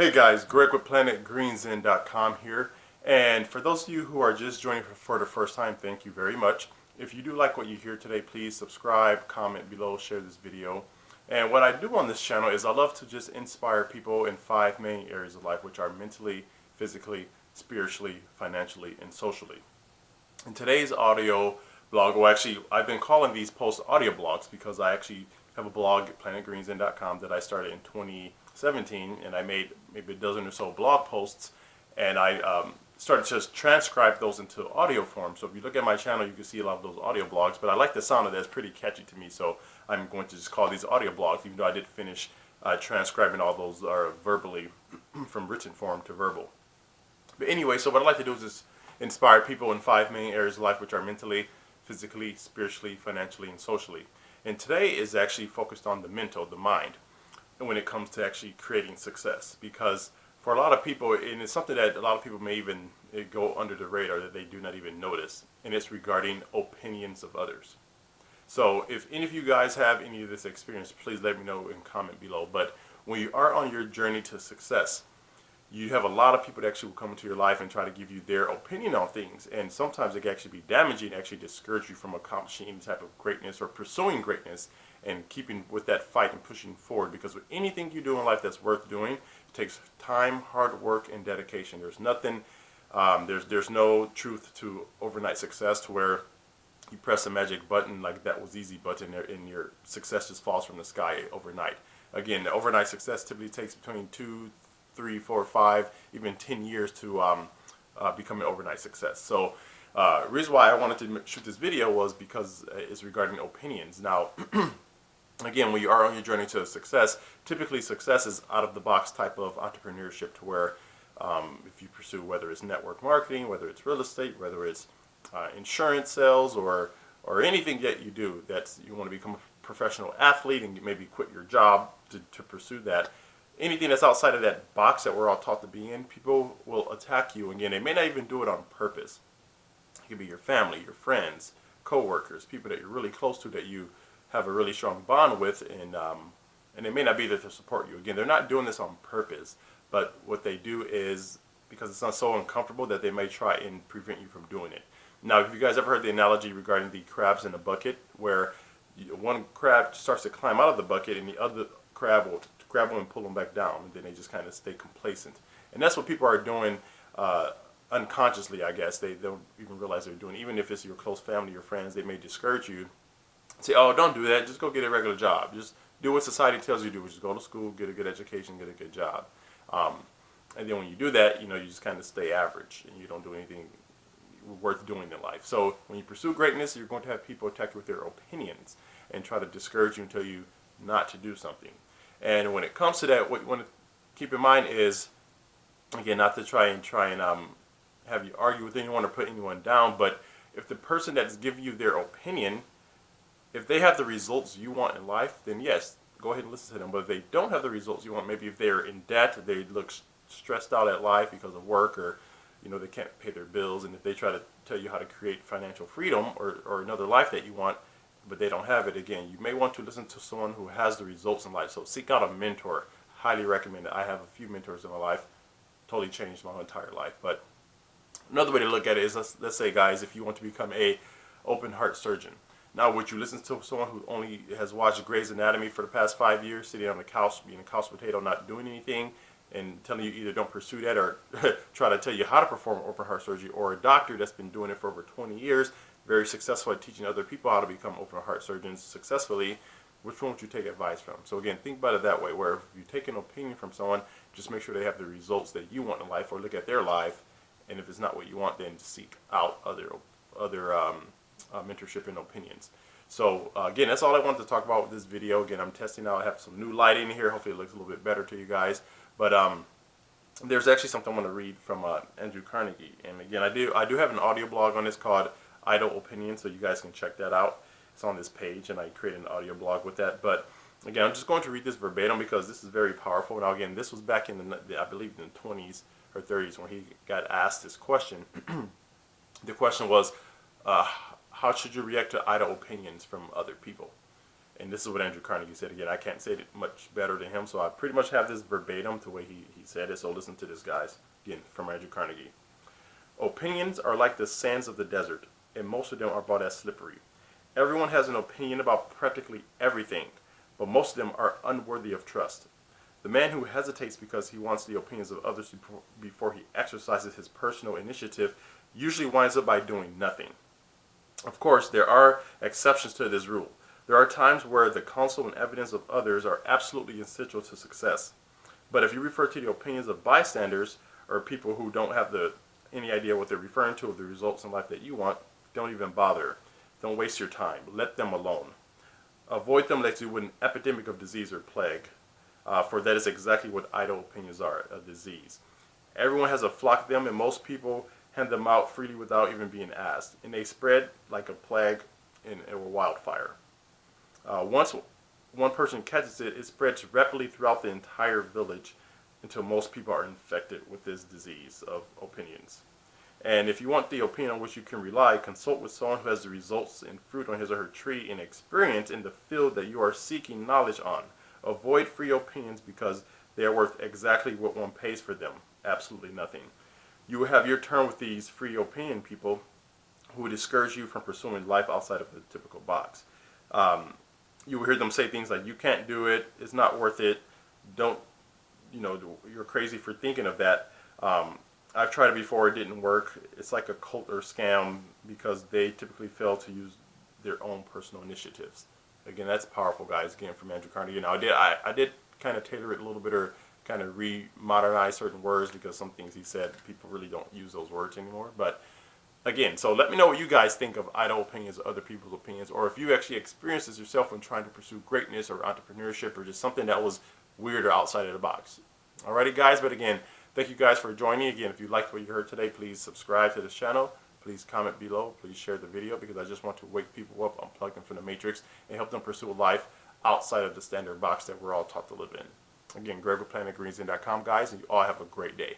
Hey guys, Greg with PlanetGreenZen.com here. And for those of you who are just joining for the first time, thank you very much. If you do like what you hear today, please subscribe, comment below, share this video. And what I do on this channel is I love to just inspire people in 5 main areas of life, which are mentally, physically, spiritually, financially, and socially. In today's audio blog, well actually I've been calling these posts audio blogs because I actually have a blog at PlanetGreenZen.com that I started in 2017, and I made maybe a dozen or so blog posts, and I started to just transcribe those into audio form. So if you look at my channel, you can see a lot of those audio blogs, but I like the sound of that. It's pretty catchy to me, so I'm going to just call these audio blogs, even though I did finish transcribing all those verbally from written form to verbal. But anyway, so what I'd like to do is just inspire people in 5 main areas of life, which are mentally, physically, spiritually, financially, and socially. And today is actually focused on the mental, the mind, and when it comes to actually creating success. Because for a lot of people, and it's something that a lot of people may even go under the radar that they do not even notice, and it's regarding opinions of others. So if any of you guys have any of this experience, please let me know in comment below. But when you are on your journey to success, you have a lot of people that actually will come into your life and try to give you their opinion on things, and sometimes it can actually be damaging, actually discourage you from accomplishing any type of greatness or pursuing greatness and keeping with that fight and pushing forward. Because with anything you do in life that's worth doing, it takes time, hard work, and dedication. There's nothing, there's no truth to overnight success to where you press a magic button like that was easy button and your success just falls from the sky overnight. Again, the overnight success typically takes between 2, 3, 4, 5, even 10 years to become an overnight success. So reason why I wanted to shoot this video was because it's regarding opinions. Now, again, when you are on your journey to success, typically success is out of the box type of entrepreneurship, to where if you pursue, whether it's network marketing, whether it's real estate, whether it's insurance sales, or anything that you do, that's you want to become a professional athlete and maybe quit your job to pursue that. Anything that's outside of that box that we're all taught to be in, people will attack you. Again, they may not even do it on purpose. It could be your family, your friends, co-workers, people that you're really close to, that you have a really strong bond with, and they may not be there to support you. Again, they're not doing this on purpose, but what they do is because it's not so uncomfortable that they may try and prevent you from doing it. Now, if you guys ever heard the analogy regarding the crabs in a bucket, where one crab starts to climb out of the bucket and the other crab will grab them and pull them back down, and then they just kind of stay complacent. And that's what people are doing unconsciously, I guess. They don't even realize they're doing. Even if it's your close family, your friends, they may discourage you. Say, oh, don't do that. Just go get a regular job. Just do what society tells you to do, which is go to school, get a good education, get a good job. And then when you do that, you just kind of stay average, and you don't do anything worth doing in life. So when you pursue greatness, you're going to have people attack you with their opinions and try to discourage you and tell you not to do something. And when it comes to that, what you want to keep in mind is, again, not to try and have you argue with anyone or put anyone down, but if the person that's giving you their opinion, if they have the results you want in life, then yes, go ahead and listen to them. But if they don't have the results you want, maybe if they're in debt, they look stressed out at life because of work, or they can't pay their bills, and if they try to tell you how to create financial freedom or another life that you want, but they don't have it, again, you may want to listen to someone who has the results in life. So seek out a mentor. Highly recommend it. I have a few mentors in my life. Totally changed my entire life. But another way to look at it is, let's say, guys, if you want to become a open heart surgeon. Now, would you listen to someone who only has watched Grey's Anatomy for the past 5 years, sitting on the couch, being a couch potato, not doing anything, and telling you either don't pursue that or try to tell you how to perform open heart surgery, or a doctor that's been doing it for over 20 years, very successful at teaching other people how to become open heart surgeons successfully? Which one would you take advice from? So again, think about it that way, where if you take an opinion from someone, just make sure they have the results that you want in life, or look at their life, and if it's not what you want, then seek out other mentorship and opinions. So again, that's all I wanted to talk about with this video. Again, I'm testing out. I have some new lighting here. Hopefully it looks a little bit better to you guys. But there's actually something I want to read from Andrew Carnegie. And again, I do have an audio blog on this called Idle Opinions, so you guys can check that out. It's on this page, and I created an audio blog with that. But again, I'm just going to read this verbatim because this is very powerful. Now again, this was back in I believe in the 20s or 30s when he got asked this question. The question was, how should you react to idle opinions from other people? And this is what Andrew Carnegie said. Again, I can't say it much better than him, so I pretty much have this verbatim the way he said it. So listen to this, guys. Again, from Andrew Carnegie. Opinions are like the sands of the desert, and most of them are about as slippery. Everyone has an opinion about practically everything, but most of them are unworthy of trust. The man who hesitates because he wants the opinions of others before he exercises his personal initiative usually winds up by doing nothing. Of course, there are exceptions to this rule. There are times where the counsel and evidence of others are absolutely essential to success. But if you refer to the opinions of bystanders or people who don't have any idea what they're referring to of the results in life that you want, don't even bother. Don't waste your time. Let them alone. Avoid them like you would an epidemic of disease or plague. For that is exactly what idle opinions are, a disease. Everyone has a flock of them, and most people hand them out freely without even being asked. And they spread like a plague in a wildfire. Once one person catches it, it spreads rapidly throughout the entire village until most people are infected with this disease of opinions. And if you want the opinion on which you can rely, consult with someone who has the results and fruit on his or her tree and experience in the field that you are seeking knowledge on. Avoid free opinions because they are worth exactly what one pays for them. Absolutely nothing. You will have your turn with these free opinion people who will discourage you from pursuing life outside of the typical box. You will hear them say things like, you can't do it, it's not worth it, don't, you're crazy for thinking of that. I've tried it before, it didn't work. It's like a cult or scam because they typically fail to use their own personal initiatives. Again, that's powerful, guys, again, from Andrew Carnegie. Now, I did kind of tailor it a little bit or kind of re-modernize certain words because some things he said, people really don't use those words anymore. But again, so let me know what you guys think of idle opinions, other people's opinions, or if you actually experienced this yourself when trying to pursue greatness or entrepreneurship or just something that was weird or outside of the box. Alrighty, guys, but again, thank you guys for joining. Again, if you liked what you heard today, please subscribe to this channel. Please comment below. Please share the video because I just want to wake people up, unplug them from the matrix, and help them pursue a life outside of the standard box that we're all taught to live in. Again, Greg with PlanetGreenZen.com, guys, and you all have a great day.